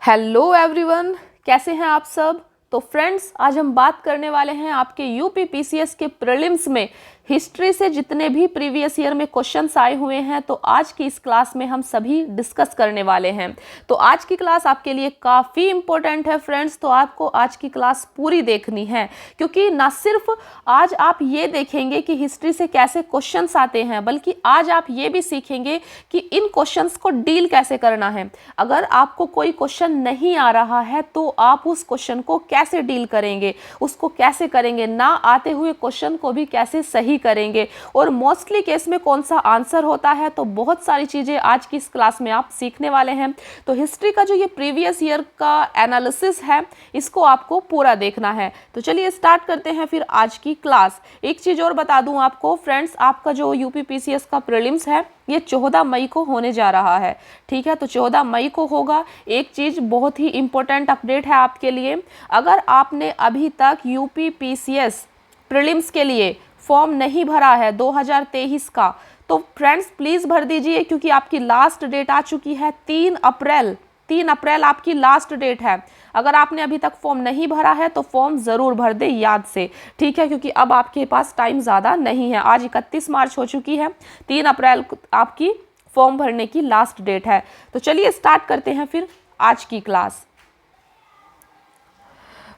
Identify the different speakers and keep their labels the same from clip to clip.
Speaker 1: Hello everyone, कैसे हैं आप सब। तो फ्रेंड्स, आज हम बात करने वाले हैं आपके यूपी पीसीएस के प्रीलिम्स में हिस्ट्री से जितने भी प्रीवियस ईयर में क्वेश्चंस आए हुए हैं, तो आज की इस क्लास में हम सभी डिस्कस करने वाले हैं। तो आज की क्लास आपके लिए काफ़ी इंपॉर्टेंट है फ्रेंड्स, तो आपको आज की क्लास पूरी देखनी है, क्योंकि ना सिर्फ आज आप ये देखेंगे कि हिस्ट्री से कैसे क्वेश्चंस आते हैं, बल्कि आज आप ये भी सीखेंगे कि इन क्वेश्चंस को डील कैसे करना है। अगर आपको कोई क्वेश्चन नहीं आ रहा है तो आप उस क्वेश्चन को कैसे डील करेंगे, उसको कैसे करेंगे, ना आते हुए क्वेश्चन को भी कैसे सही करेंगे, और मोस्टली केस में कौन सा आंसर होता है। तो बहुत सारी चीजें आज की इस क्लास में आप सीखने वाले हैं। तो हिस्ट्री का जो ये प्रीवियस ईयर का एनालिसिस है, इसको आपको पूरा देखना है। तो चलिए स्टार्ट करते हैं फिर आज की क्लास। एक चीज और बता दूं आपको फ्रेंड्स, आपका जो यूपी पीसीएस का प्रीलिम्स है ये 14 मई को होने जा रहा है। ठीक है, तो 14 मई को होगा। एक चीज बहुत ही इंपॉर्टेंट अपडेट है आपके लिए, अगर आपने अभी तक यूपी पीसीएस प्रीलिम्स के लिए फॉर्म नहीं भरा है 2023 का, तो फ्रेंड्स प्लीज़ भर दीजिए, क्योंकि आपकी लास्ट डेट आ चुकी है 3 अप्रैल। 3 अप्रैल आपकी लास्ट डेट है। अगर आपने अभी तक फॉर्म नहीं भरा है तो फॉर्म ज़रूर भर दे याद से, ठीक है, क्योंकि अब आपके पास टाइम ज़्यादा नहीं है। आज 31 मार्च हो चुकी है, 3 अप्रैल आपकी फॉर्म भरने की लास्ट डेट है। तो चलिए स्टार्ट करते हैं फिर आज की क्लास।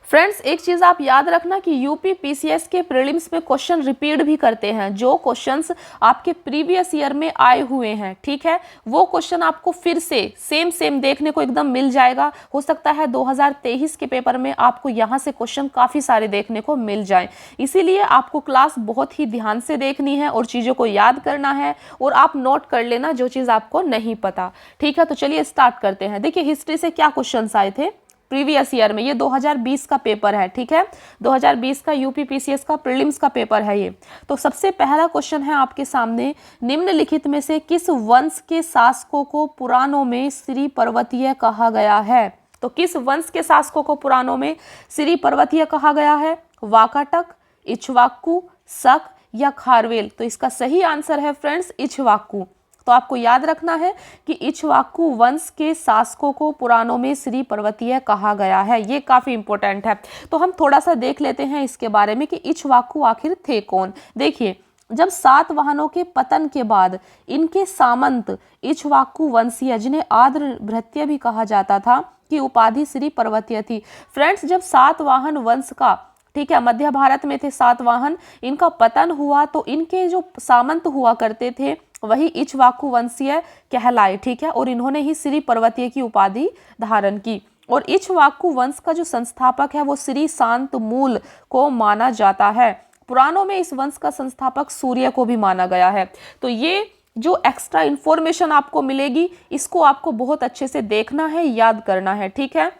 Speaker 1: फ्रेंड्स, एक चीज़ आप याद रखना कि यूपी पीसीएस के प्रीलिम्स में क्वेश्चन रिपीट भी करते हैं। जो क्वेश्चंस आपके प्रीवियस ईयर में आए हुए हैं, ठीक है, वो क्वेश्चन आपको फिर से सेम देखने को एकदम मिल जाएगा। हो सकता है 2023 के पेपर में आपको यहाँ से क्वेश्चन काफ़ी सारे देखने को मिल जाएं। इसीलिए आपको क्लास बहुत ही ध्यान से देखनी है और चीज़ों को याद करना है, और आप नोट कर लेना जो चीज़ आपको नहीं पता। ठीक है, तो चलिए स्टार्ट करते हैं। देखिए, हिस्ट्री से क्या क्वेश्चन आए थे प्रीवियस ईयर में। ये 2020 का पेपर है, ठीक है, 2020 का यूपी पीसीएस का प्रीलिम्स का पेपर है ये। तो सबसे पहला क्वेश्चन है आपके सामने, निम्नलिखित में से किस वंश के शासकों को पुराणों में श्री पर्वतीय कहा गया है। तो किस वंश के शासकों को पुराणों में श्री पर्वतीय कहा गया है? वाकाटक, इक्ष्वाकु, शक या खारवेल। तो इसका सही आंसर है फ्रेंड्स इक्ष्वाकु। तो आपको याद रखना है कि इक्ष्वाकु वंश के शासकों को पुराणों में श्री पर्वतीय कहा गया है। ये काफ़ी इंपॉर्टेंट है। तो हम थोड़ा सा देख लेते हैं इसके बारे में कि इक्ष्वाकु आखिर थे कौन। देखिए, जब सातवाहनों के पतन के बाद इनके सामंत इक्ष्वाकु वंशीय, जिन्हें आर्द्र भृत्य भी कहा जाता था, की उपाधि श्री पर्वतीय थी। फ्रेंड्स, जब सातवाहन वंश का, ठीक है, मध्य भारत में थे सातवाहन, इनका पतन हुआ तो इनके जो सामंत हुआ करते थे वही इक्ष्वाकु वंशीय कहलाए, ठीक है, और इन्होंने ही श्री पर्वतीय की उपाधि धारण की। और इक्ष्वाकु वंश का जो संस्थापक है वो श्री शांतमूल को माना जाता है। पुराणों में इस वंश का संस्थापक सूर्य को भी माना गया है। तो ये जो एक्स्ट्रा इंफॉर्मेशन आपको मिलेगी, इसको आपको बहुत अच्छे से देखना है, याद करना है, ठीक है।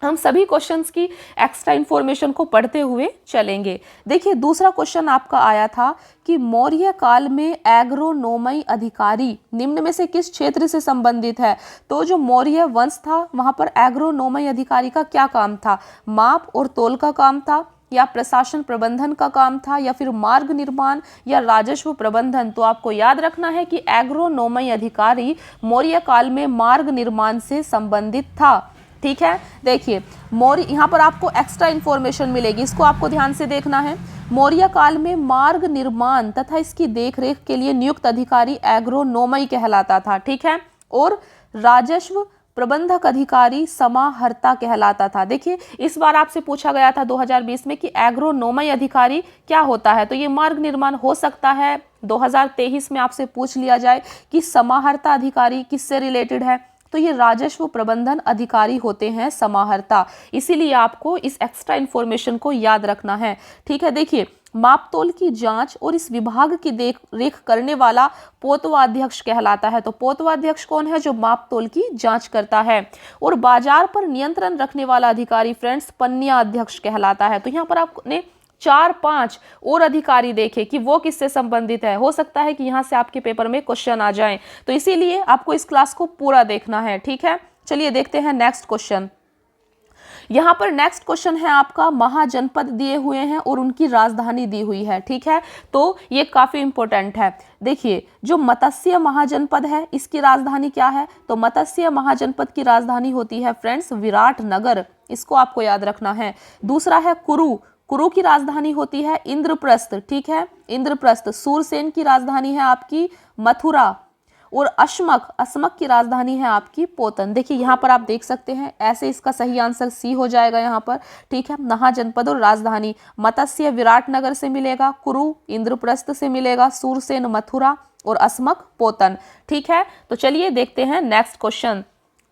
Speaker 1: हम सभी क्वेश्चंस की एक्स्ट्रा इंफॉर्मेशन को पढ़ते हुए चलेंगे। देखिए, दूसरा क्वेश्चन आपका आया था कि मौर्य काल में एग्रोनोमी अधिकारी निम्न में से किस क्षेत्र से संबंधित है। तो जो मौर्य वंश था वहां पर एग्रोनोमी अधिकारी का क्या काम था? माप और तोल का काम था, या प्रशासन प्रबंधन का काम था, या फिर मार्ग निर्माण या राजस्व प्रबंधन। तो आपको याद रखना है कि एग्रोनोमी अधिकारी मौर्य काल में मार्ग निर्माण से संबंधित था, ठीक है। देखिए, मौर्य, यहाँ पर आपको एक्स्ट्रा इंफॉर्मेशन मिलेगी, इसको आपको ध्यान से देखना है। मौर्य काल में मार्ग निर्माण तथा इसकी देखरेख के लिए नियुक्त अधिकारी एग्रोनोमी कहलाता था, ठीक है, और राजस्व प्रबंधक अधिकारी समाहर्ता कहलाता था। देखिए, इस बार आपसे पूछा गया था 2020 में कि एग्रोनोमी अधिकारी क्या होता है, तो ये मार्ग निर्माण हो सकता है 2023 में आपसे पूछ लिया जाए कि समाहर्ता अधिकारी किससे रिलेटेड है, तो ये राजस्व प्रबंधन अधिकारी होते हैं समाहर्ता। इसीलिए आपको इस एक्स्ट्रा इंफॉर्मेशन को याद रखना है, ठीक है। देखिए, मापतोल की जांच और इस विभाग की देख रेख करने वाला पोतवाध्यक्ष कहलाता है। तो पोतवाध्यक्ष कौन है? जो मापतोल की जांच करता है। और बाजार पर नियंत्रण रखने वाला अधिकारी फ्रेंड्स पन्निया अध्यक्ष कहलाता है। तो यहाँ पर आपने 4-5 और अधिकारी देखे कि वो किससे संबंधित है। हो सकता है कि यहाँ से आपके पेपर में क्वेश्चन आ जाएं, तो इसीलिए आपको इस क्लास को पूरा देखना है, ठीक है। चलिए देखते हैं नेक्स्ट क्वेश्चन। यहाँ पर नेक्स्ट क्वेश्चन है आपका, महाजनपद दिए हुए हैं और उनकी राजधानी दी हुई है, ठीक है, तो ये काफी इंपॉर्टेंट है। देखिए जो मत्स्य महाजनपद है इसकी राजधानी क्या है, तो मत्स्य महाजनपद की राजधानी होती है फ्रेंड्स विराटनगर, इसको आपको याद रखना है। दूसरा है कुरु, कुरु की राजधानी होती है इंद्रप्रस्थ, ठीक है, इंद्रप्रस्थ। सूरसेन की राजधानी है आपकी मथुरा, और अश्मक, अश्मक की राजधानी है आपकी पोतन। देखिए यहाँ पर आप देख सकते हैं, ऐसे इसका सही आंसर सी हो जाएगा यहाँ पर, ठीक है। महाजनपद और राजधानी, मत्स्य विराटनगर से मिलेगा, कुरु इंद्रप्रस्थ से मिलेगा, सूरसेन मथुरा और अश्मक पोतन, ठीक है। तो चलिए देखते हैं नेक्स्ट क्वेश्चन,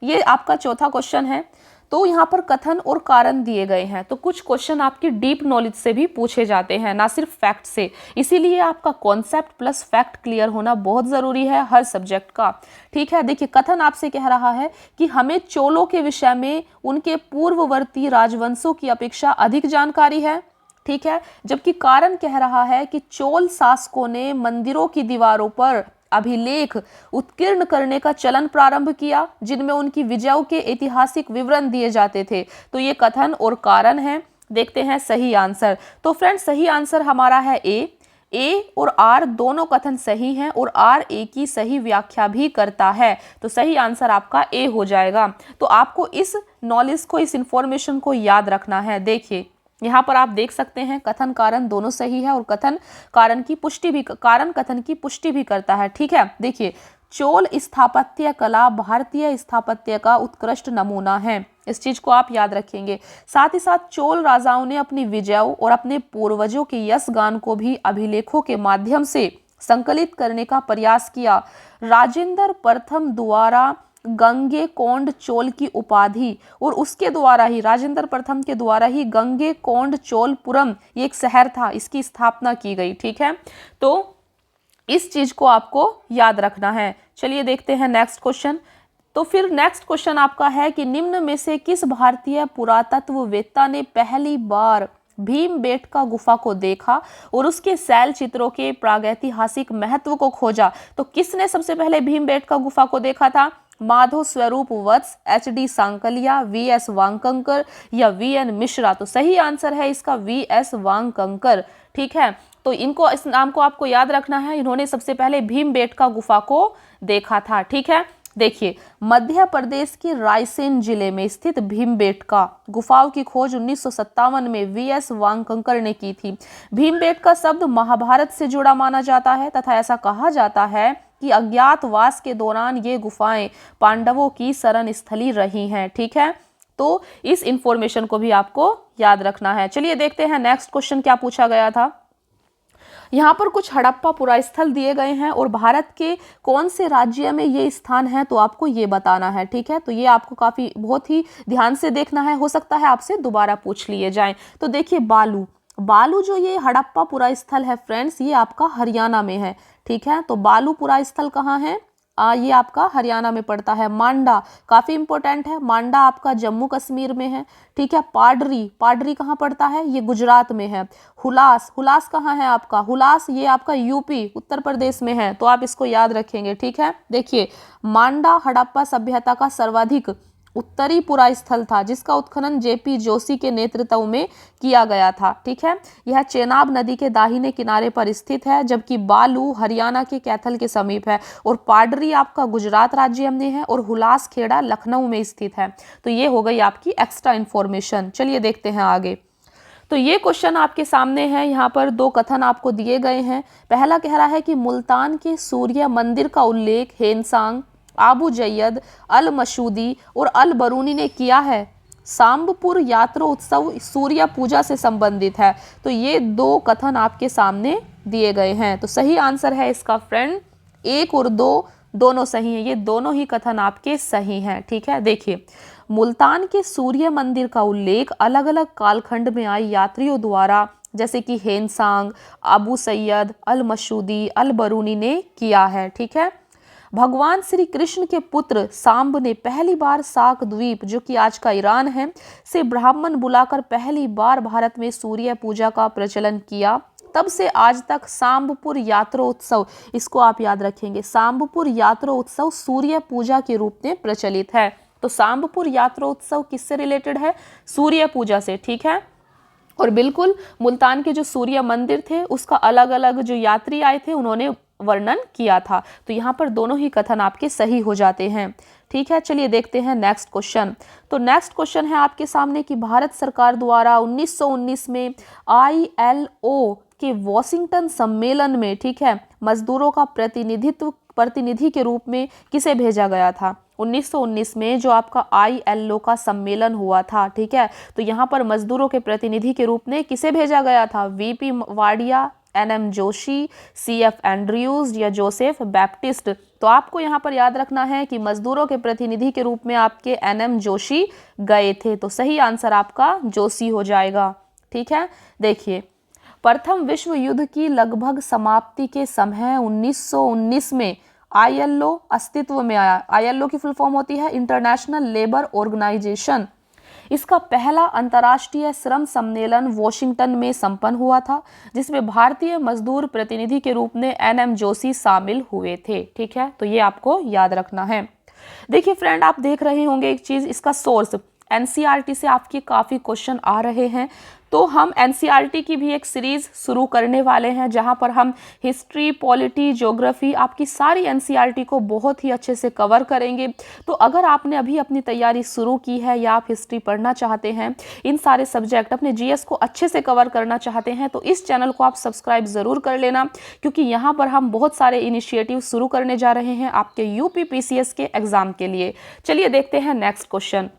Speaker 1: ये आपका चौथा क्वेश्चन है। तो यहाँ पर कथन और कारण दिए गए हैं, तो कुछ क्वेश्चन आपकी डीप नॉलेज से भी पूछे जाते हैं, ना सिर्फ फैक्ट से, इसीलिए आपका कॉन्सेप्ट प्लस फैक्ट क्लियर होना बहुत जरूरी है हर सब्जेक्ट का, ठीक है। देखिए कथन आपसे कह रहा है कि हमें चोलों के विषय में उनके पूर्ववर्ती राजवंशों की अपेक्षा अधिक जानकारी है, ठीक है। जबकि कारण कह रहा है कि चोल शासकों ने मंदिरों की दीवारों पर अभिलेख उत्कीर्ण करने का चलन प्रारंभ किया, जिनमें उनकी विजयों के ऐतिहासिक विवरण दिए जाते थे। तो ये कथन और कारण है। देखते हैं सही आंसर। तो फ्रेंड्स सही आंसर हमारा है ए और आर दोनों कथन सही हैं और आर ए की सही व्याख्या भी करता है, तो सही आंसर आपका ए हो जाएगा। तो आपको इस नॉलेज को, इस इंफॉर्मेशन को याद रखना है। देखिए यहाँ पर आप देख सकते हैं कथन कारण दोनों सही है और कथन कारण की पुष्टि भी, कारण कथन की पुष्टि भी करता है, ठीक है। देखिए चोल स्थापत्य कला भारतीय स्थापत्य का उत्कृष्ट नमूना है, इस चीज को आप याद रखेंगे। साथ ही साथ चोल राजाओं ने अपनी विजयों और अपने पूर्वजों के यश गान को भी अभिलेखों के माध्यम से संकलित करने का प्रयास किया। राजेंद्र प्रथम द्वारा गंगे कोंड चोल की उपाधि और उसके द्वारा ही, राजेंद्र प्रथम के द्वारा ही गंगे कोंड चोलपुरम, ये एक शहर था, इसकी स्थापना की गई, ठीक है। तो इस चीज को आपको याद रखना है। चलिए देखते हैं नेक्स्ट क्वेश्चन। तो फिर नेक्स्ट क्वेश्चन आपका है कि निम्न में से किस भारतीय पुरातत्ववेत्ता ने पहली बार भीमबेटका गुफा को देखा और उसके शैल चित्रों के प्रागैतिहासिक महत्व को खोजा। तो किसने सबसे पहले भीमबेटका गुफा को देखा था? माधव स्वरूप वत्स, एच.डी. सांकलिया, वी.एस. वांकंकर या वी.एन. मिश्रा। तो सही आंसर है इसका वी.एस. वांकंकर, ठीक है। तो इनको, इस नाम को आपको याद रखना है, इन्होंने सबसे पहले भीमबेटका गुफा को देखा था, ठीक है। देखिए मध्य प्रदेश के रायसेन जिले में स्थित भीमबेटका गुफाओं की खोज 1957 में वी.एस. वांकंकर ने की थी। भीमबेटका शब्द महाभारत से जुड़ा माना जाता है तथा ऐसा कहा जाता है कि अज्ञातवास के दौरान ये गुफाएं पांडवों की शरण स्थली रही हैं, ठीक है। तो इस इंफॉर्मेशन को भी आपको याद रखना है। चलिए देखते हैं नेक्स्ट क्वेश्चन क्या पूछा गया था। यहाँ पर कुछ हड़प्पा पुरास्थल दिए गए हैं और भारत के कौन से राज्य में ये स्थान है, तो आपको ये बताना है, ठीक है। तो ये आपको काफी बहुत ही ध्यान से देखना है, हो सकता है आपसे दोबारा पूछ लिए जाएं। तो देखिए बालू जो ये हड़प्पा पुरास्थल है फ्रेंड्स, ये आपका हरियाणा में है, ठीक है। तो बालू पुरास्थल कहाँ है? ये आपका हरियाणा में पड़ता है। मांडा काफी इंपॉर्टेंट है, मांडा आपका जम्मू कश्मीर में है, ठीक है। पाडरी कहाँ पड़ता है? ये गुजरात में है। हुलास कहाँ है आपका? हुलास ये आपका यूपी उत्तर प्रदेश में है, तो आप इसको याद रखेंगे, ठीक है। देखिए मांडा हड़प्पा सभ्यता का सर्वाधिक उत्तरी पुरास्थल था, जिसका उत्खनन जेपी जोशी के नेतृत्व में किया गया था, ठीक है। यह चेनाब नदी के दाहिने किनारे पर स्थित है, जबकि बालू हरियाणा के कैथल के समीप है और पाडरी आपका गुजरात राज्य में है और हुलास खेड़ा लखनऊ में स्थित है। तो ये हो गई आपकी एक्स्ट्रा इन्फॉर्मेशन। चलिए देखते हैं आगे। तो ये क्वेश्चन आपके सामने है, यहाँ पर दो कथन आपको दिए गए हैं। पहला कह रहा है कि मुल्तान के सूर्य मंदिर का उल्लेख हेनसांग, आबू जैयद, अल मशूदी और अल बरूनी ने किया है। सांबपुर यात्रा उत्सव सूर्य पूजा से संबंधित है। तो ये दो कथन आपके सामने दिए गए हैं। तो सही आंसर है इसका फ्रेंड 1 और 2 दोनों सही हैं, ये दोनों ही कथन आपके सही हैं, ठीक है। देखिए मुल्तान के सूर्य मंदिर का उल्लेख अलग अलग कालखंड में आए यात्रियों द्वारा, जैसे कि हेनसांग, अबू सैयद, अल मशूदी, अल बरूनी ने किया है, ठीक है। भगवान श्री कृष्ण के पुत्र सांब ने पहली बार साक द्वीप, जो कि आज का ईरान है, से ब्राह्मण बुलाकर पहली बार भारत में सूर्य पूजा का प्रचलन किया। तब से आज तक सांबपुर यात्रा उत्सव, इसको आप याद रखेंगे, सांबपुर यात्रा उत्सव सूर्य पूजा के रूप में प्रचलित है। तो सांबपुर यात्रोत्सव किससे रिलेटेड है? सूर्य पूजा से, ठीक है। और बिल्कुल मुल्तान के जो सूर्य मंदिर थे उसका अलग अलग जो यात्री आए थे उन्होंने वर्णन किया था। तो यहाँ पर दोनों ही कथन आपके सही हो जाते हैं, ठीक है। चलिए देखते हैं नेक्स्ट क्वेश्चन। तो नेक्स्ट क्वेश्चन है आपके सामने कि भारत सरकार द्वारा 1919 में ILO के वॉशिंगटन सम्मेलन में, ठीक है, मजदूरों का प्रतिनिधि के रूप में किसे भेजा गया था? 1919 में जो आपका ILO का सम्मेलन हुआ था, ठीक है, तो यहाँ पर मजदूरों के प्रतिनिधि के रूप में किसे भेजा गया था? VP Wadia, NM Joshi, CF Andrews या जोसेफ बैप्टिस्ट? तो आपको यहाँ पर याद रखना है कि मजदूरों के प्रतिनिधि के रूप में आपके NM जोशी गए थे। तो सही आंसर आपका जोशी हो जाएगा, ठीक है। देखिए, प्रथम विश्व युद्ध की लगभग समाप्ति के समय 1919 में ILO अस्तित्व में आया। ILO की फुल फॉर्म होती है इंटरनेशनल लेबर ऑर्गेनाइजेशन। इसका पहला अंतर्राष्ट्रीय श्रम सम्मेलन वॉशिंगटन में संपन्न हुआ था, जिसमें भारतीय मजदूर प्रतिनिधि के रूप में NM जोशी शामिल हुए थे, ठीक है। तो ये आपको याद रखना है। देखिए फ्रेंड, आप देख रहे होंगे एक चीज, इसका सोर्स NCERT से आपके काफ़ी क्वेश्चन आ रहे हैं। तो हम NCERT की भी एक सीरीज़ शुरू करने वाले हैं जहां पर हम हिस्ट्री, पॉलिटी, ज्योग्राफी, आपकी सारी NCERT को बहुत ही अच्छे से कवर करेंगे। तो अगर आपने अभी अपनी तैयारी शुरू की है या आप हिस्ट्री पढ़ना चाहते हैं, इन सारे सब्जेक्ट अपने GS को अच्छे से कवर करना चाहते हैं, तो इस चैनल को आप सब्सक्राइब ज़रूर कर लेना, क्योंकि यहाँ पर हम बहुत सारे इनिशिएटिव शुरू करने जा रहे हैं आपके UP PCS के एग्ज़ाम के लिए। चलिए देखते हैं नेक्स्ट क्वेश्चन।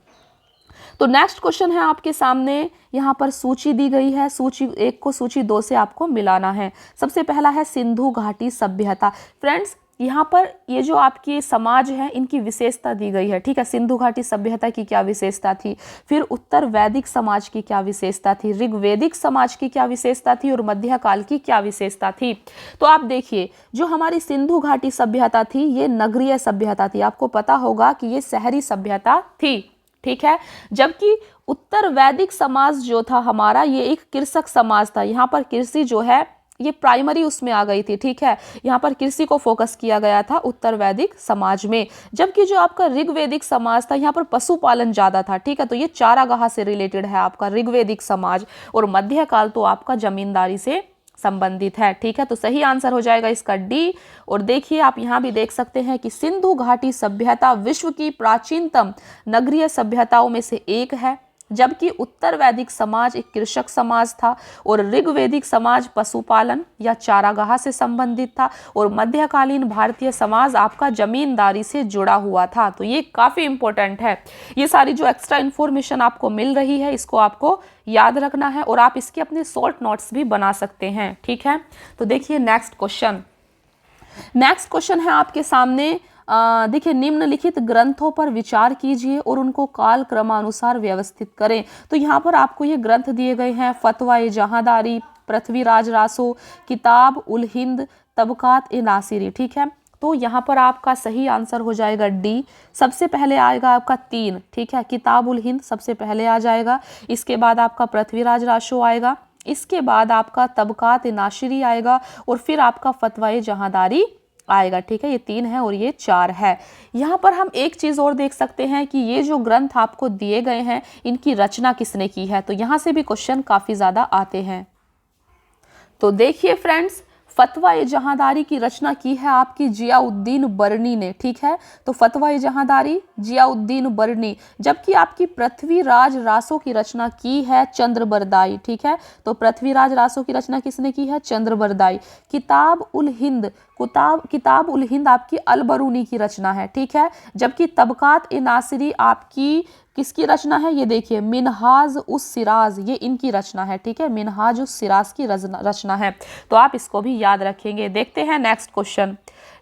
Speaker 1: तो नेक्स्ट क्वेश्चन है आपके सामने, यहाँ पर सूची दी गई है, सूची 1 को सूची 2 से आपको मिलाना है। सबसे पहला है सिंधु घाटी सभ्यता। फ्रेंड्स, यहाँ पर ये जो आपकी समाज है इनकी विशेषता दी गई है, ठीक है। सिंधु घाटी सभ्यता की क्या विशेषता थी, फिर उत्तर वैदिक समाज की क्या विशेषता थी, ऋग्वैदिक समाज की क्या विशेषता थी और मध्यकाल की क्या विशेषता थी। तो आप देखिए, जो हमारी सिंधु घाटी सभ्यता थी ये नगरीय सभ्यता थी। आपको पता होगा कि ये शहरी सभ्यता थी, ठीक है। जबकि उत्तर वैदिक समाज जो था हमारा, ये एक कृषक समाज था। यहाँ पर कृषि जो है ये प्राइमरी उसमें आ गई थी, ठीक है। यहाँ पर कृषि को फोकस किया गया था उत्तर वैदिक समाज में। जबकि जो आपका ऋग्वैदिक समाज था यहाँ पर पशुपालन ज्यादा था, ठीक है। तो ये चारागाह से रिलेटेड है आपका ऋग्वैदिक समाज, और मध्यकाल तो आपका जमींदारी से संबंधित है, ठीक है। तो सही आंसर हो जाएगा इसका D। और देखिए, आप यहाँ भी देख सकते हैं कि सिंधु घाटी सभ्यता विश्व की प्राचीनतम नगरीय सभ्यताओं में से एक है, जबकि उत्तर वैदिक समाज एक कृषक समाज था और ऋग्वैदिक समाज पशुपालन या चारागाह से संबंधित था, और मध्यकालीन भारतीय समाज आपका जमींदारी से जुड़ा हुआ था। तो ये काफ़ी इंपॉर्टेंट है। ये सारी जो एक्स्ट्रा इन्फॉर्मेशन आपको मिल रही है इसको आपको याद रखना है, और आप इसके अपने शॉर्ट नोट्स भी बना सकते हैं, ठीक है। तो देखिए नेक्स्ट क्वेश्चन। नेक्स्ट क्वेश्चन है आपके सामने, देखिए, निम्नलिखित ग्रंथों पर विचार कीजिए और उनको काल क्रमानुसार व्यवस्थित करें। तो यहाँ पर आपको ये ग्रंथ दिए गए हैं, फतवा जहांदारी, पृथ्वीराज रासो, किताब उल हिंद, तबकात ए नासिरी, ठीक है। तो यहाँ पर आपका सही आंसर हो जाएगा D। सबसे पहले आएगा आपका 3, ठीक है, किताब उल हिंद सबसे पहले आ जाएगा, इसके बाद आपका पृथ्वीराज रासो आएगा, इसके बाद आपका तबकात ए नासिरी आएगा, और फिर आपका फतवा जहांदारी आएगा, ठीक है। ये 3 है और ये 4 है। यहाँ पर हम एक चीज़ और देख सकते हैं कि ये जो ग्रंथ आपको दिए गए हैं इनकी रचना किसने की है। तो यहाँ से भी क्वेश्चन काफ़ी ज़्यादा आते हैं। तो देखिए फ्रेंड्स, फतवा जहांदारी की रचना की है आपकी जियाउद्दीन बरनी ने, ठीक है। तो फतवा जहांदारी जियाउद्दीन बरनी, जबकि आपकी पृथ्वीराज रासो की रचना की है चंद्रबरदाई, ठीक है। तो पृथ्वीराज रासो की रचना किसने की है? चंद्रबरदाई। किताब उल हिंद आपकी अलबरूनी की रचना है, ठीक है। जबकि तबकात ए नासिरी आपकी किसकी रचना है? ये देखिए, मिनहाज उस सिराज, ये इनकी रचना है, ठीक है। मिनहाज उस सिराज की रचना है। तो आप इसको भी याद रखेंगे। देखते हैं नेक्स्ट क्वेश्चन।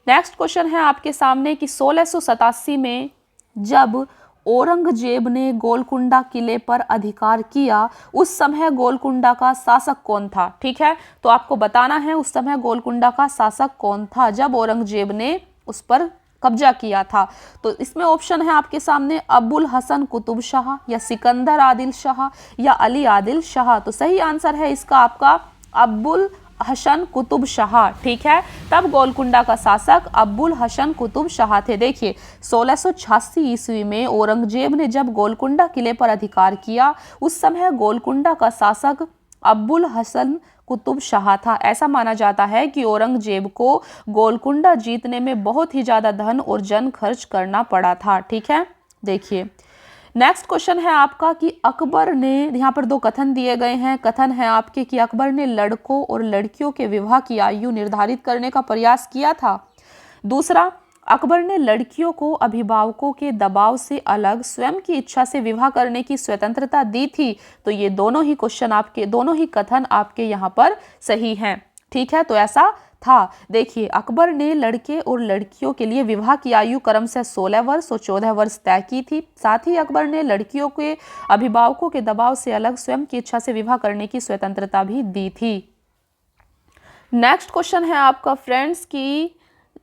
Speaker 1: नेक्स्ट क्वेश्चन है आपके सामने कि 1687 में जब औरंगजेब ने गोलकुंडा किले पर अधिकार किया, उस समय गोलकुंडा का शासक कौन था, ठीक है। तो आपको बताना है उस समय गोलकुंडा का शासक कौन था जब औरंगजेब ने उस पर कब्जा किया था। तो इसमें ऑप्शन है आपके सामने, अबुल हसन कुतुब शाह या सिकंदर आदिल शाह या अली आदिल शाह। तो सही आंसर है इसका आपका अबुल हसन कुतुब शाह, ठीक है। तब गोलकुंडा का शासक अब्बुल हसन कुतुब शाह थे। देखिए 1686 ईस्वी में औरंगजेब ने जब गोलकुंडा किले पर अधिकार किया, उस समय गोलकुंडा का शासक अब्बुल हसन कुतुब शाह था। ऐसा माना जाता है कि औरंगजेब को गोलकुंडा जीतने में बहुत ही ज्यादा धन और जन खर्च करना पड़ा था, ठीक है। देखिए नेक्स्ट क्वेश्चन है आपका कि अकबर ने, यहाँ पर दो कथन दिए गए हैं। कथन है आपके कि अकबर ने लड़कों और लड़कियों के विवाह की आयु निर्धारित करने का प्रयास किया था। दूसरा, अकबर ने लड़कियों को अभिभावकों के दबाव से अलग स्वयं की इच्छा से विवाह करने की स्वतंत्रता दी थी। तो ये दोनों ही क्वेश्चन आपके, दोनों ही कथन आपके यहाँ पर सही हैं, ठीक है। तो ऐसा था। देखिए अकबर ने लड़के और लड़कियों के लिए विवाह की आयु क्रम से 16 वर्ष और 14 वर्ष तय की थी। साथ ही अकबर ने लड़कियों के अभिभावकों के दबाव से अलग स्वयं की इच्छा से विवाह करने की स्वतंत्रता भी दी थी। नेक्स्ट क्वेश्चन है आपका फ्रेंड्स कि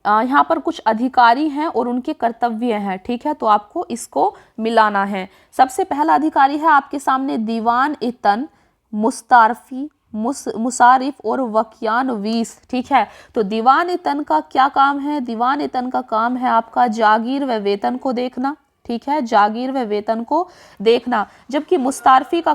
Speaker 1: यहाँ पर कुछ अधिकारी हैं और उनके कर्तव्य हैं, ठीक है। तो आपको इसको मिलाना है। सबसे पहला अधिकारी है आपके सामने दीवान इतन, मुस्तारफी, मुसारिफ और वकियान वीस, ठीक है। तो दीवान इतन का क्या काम है? दीवान इतन का काम है आपका जागीर व वेतन को देखना, ठीक है, जागीर व वेतन को देखना। जबकि मुस्तारफी का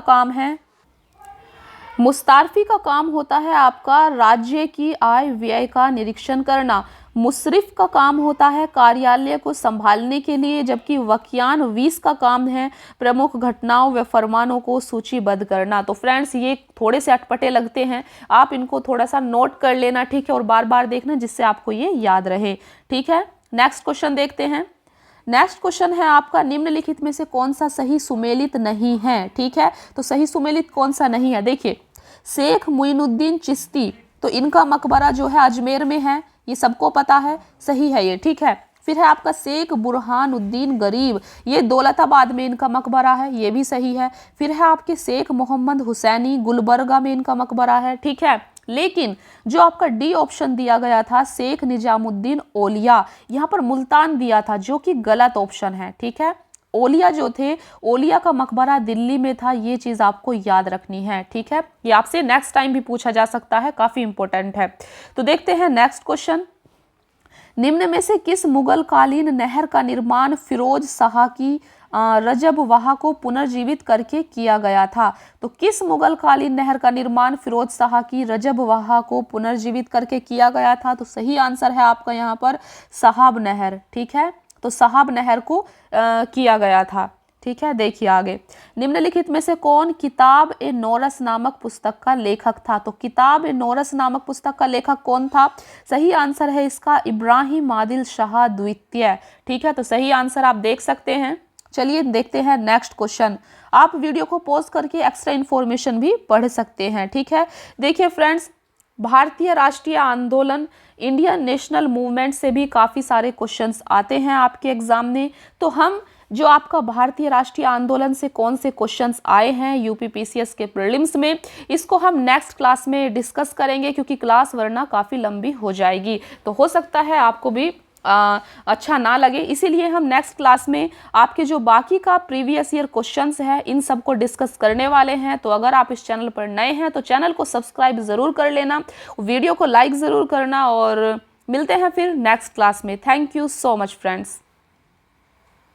Speaker 1: काम होता है आपका राज्य की आय व्यय का निरीक्षण करना। मुसरिफ का काम होता है कार्यालय को संभालने के लिए, जबकि वकियान वीस का काम है प्रमुख घटनाओं व फरमानों को सूचीबद्ध करना। तो फ्रेंड्स ये थोड़े से अटपटे लगते हैं, आप इनको थोड़ा सा नोट कर लेना, ठीक है, और बार बार देखना जिससे आपको ये याद रहे, ठीक है। नेक्स्ट क्वेश्चन देखते हैं। नेक्स्ट क्वेश्चन है आपका निम्नलिखित में से कौन सा सही सुमेलित नहीं है, ठीक है। तो सही सुमेलित कौन सा नहीं है? देखिए शेख मुइनुद्दीन चिश्ती, तो इनका मकबरा जो है अजमेर में है, ये सबको पता है, सही है ये, ठीक है। फिर है आपका शेख बुरहानुद्दीन गरीब, ये दौलताबाद में इनका मकबरा है, ये भी सही है। फिर है आपके शेख मोहम्मद हुसैनी, गुलबर्गा में इनका मकबरा है, ठीक है। लेकिन जो आपका डी ऑप्शन दिया गया था शेख निजामुद्दीन औलिया, यहाँ पर मुल्तान दिया था, जो कि गलत ऑप्शन है, ठीक है। ओलिया जो थे, ओलिया का मकबरा दिल्ली में था, ये चीज आपको याद रखनी है, ठीक है। ये आपसे नेक्स्ट टाइम भी पूछा जा सकता है, काफी इंपॉर्टेंट है। तो देखते हैं नेक्स्ट क्वेश्चन। निम्न में से किस मुगल कालीन नहर का निर्माण फिरोज शाह की रजब वाह को पुनर्जीवित करके किया गया था? तो किस मुगल कालीन नहर का निर्माण फिरोज शाह की रजब वाह को पुनर्जीवित करके किया गया था? तो सही आंसर है आपका यहाँ पर साहब नहर, ठीक है। तो साहब नहर को किया गया था, ठीक है। देखिए आगे, निम्नलिखित में से कौन किताब ए नौरस नामक पुस्तक का लेखक था? तो किताब ए नौरस नामक पुस्तक का लेखक कौन था? सही आंसर है इसका इब्राहिम आदिल शाह द्वितीय, ठीक है। तो सही आंसर आप देख सकते हैं। चलिए देखते हैं नेक्स्ट क्वेश्चन। आप वीडियो को पॉज करके एक्स्ट्रा इन्फॉर्मेशन भी पढ़ सकते हैं, ठीक है। देखिए फ्रेंड्स, भारतीय राष्ट्रीय आंदोलन, इंडियन नेशनल मूवमेंट से भी काफ़ी सारे क्वेश्चंस आते हैं आपके एग्जाम में। तो हम जो आपका भारतीय राष्ट्रीय आंदोलन से कौन से क्वेश्चंस आए हैं यूपीपीसीएस के प्रीलिम्स में, इसको हम नेक्स्ट क्लास में डिस्कस करेंगे, क्योंकि क्लास वरना काफ़ी लंबी हो जाएगी। तो हो सकता है आपको भी अच्छा ना लगे, इसीलिए हम नेक्स्ट क्लास में आपके जो बाकी का प्रीवियस ईयर क्वेश्चंस है इन सब को डिस्कस करने वाले हैं। तो अगर आप इस चैनल पर नए हैं तो चैनल को सब्सक्राइब ज़रूर कर लेना, वीडियो को लाइक ज़रूर करना, और मिलते हैं फिर नेक्स्ट क्लास में। Thank you so much friends.